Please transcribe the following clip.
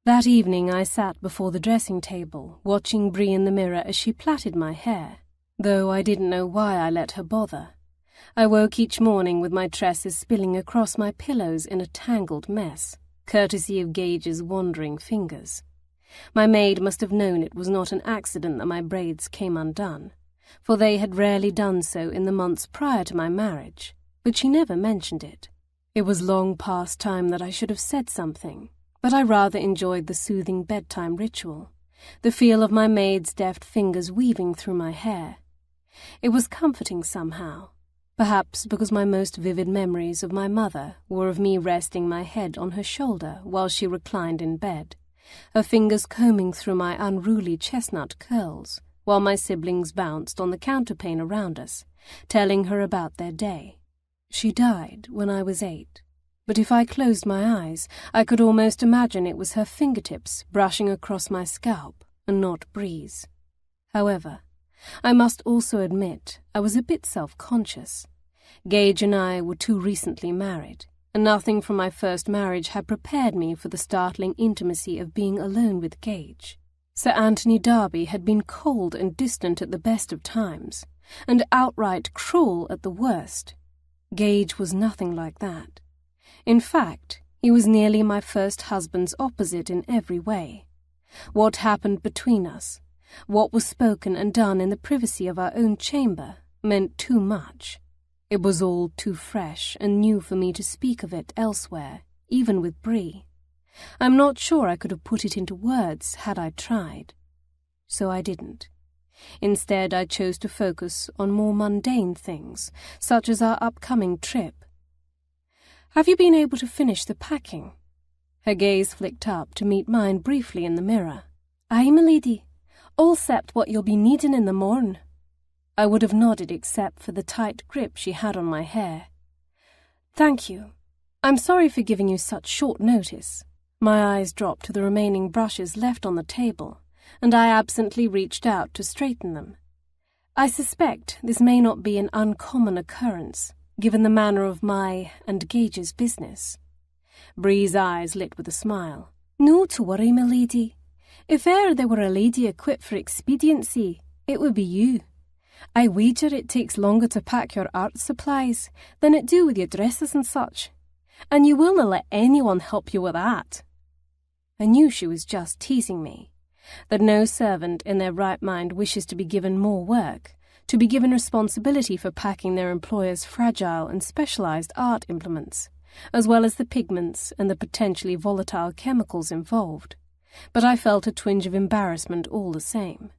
That evening I sat before the dressing table, watching Bree in the mirror as she plaited my hair, though I didn't know why I let her bother. I woke each morning with my tresses spilling across my pillows in a tangled mess, courtesy of Gage's wandering fingers. My maid must have known it was not an accident that my braids came undone, for they had rarely done so in the months prior to my marriage, but she never mentioned it. It was long past time that I should have said something, but I rather enjoyed the soothing bedtime ritual, the feel of my maid's deft fingers weaving through my hair. It was comforting somehow, perhaps because my most vivid memories of my mother were of me resting my head on her shoulder while she reclined in bed, her fingers combing through my unruly chestnut curls, while my siblings bounced on the counterpane around us, telling her about their day. She died when I was 8. But if I closed my eyes, I could almost imagine it was her fingertips brushing across my scalp, and not Bree's. However, I must also admit I was a bit self-conscious. Gage and I were too recently married, and nothing from my first marriage had prepared me for the startling intimacy of being alone with Gage. Sir Anthony Darby had been cold and distant at the best of times, and outright cruel at the worst. Gage was nothing like that. In fact, he was nearly my first husband's opposite in every way. What happened between us, what was spoken and done in the privacy of our own chamber, meant too much. It was all too fresh and new for me to speak of it elsewhere, even with Bree. I'm not sure I could have put it into words had I tried. So I didn't. Instead, I chose to focus on more mundane things, such as our upcoming trip. "Have you been able to finish the packing?" Her gaze flicked up to meet mine briefly in the mirror. "Aye, my lady. All cept what you'll be needing in the morn." I would have nodded except for the tight grip she had on my hair. "Thank you. I'm sorry for giving you such short notice." My eyes dropped to the remaining brushes left on the table, and I absently reached out to straighten them. I suspect this may not be an uncommon occurrence, given the manner of my and Gage's business. Bree's eyes lit with a smile. "No to worry, my lady. If e'er there were a lady equipped for expediency, it would be you. I wager it takes longer to pack your art supplies than it do with your dresses and such, and you will not let anyone help you with that." I knew she was just teasing me, that no servant in their right mind wishes to be given more work, to be given responsibility for packing their employer's fragile and specialized art implements, as well as the pigments and the potentially volatile chemicals involved. But I felt a twinge of embarrassment all the same.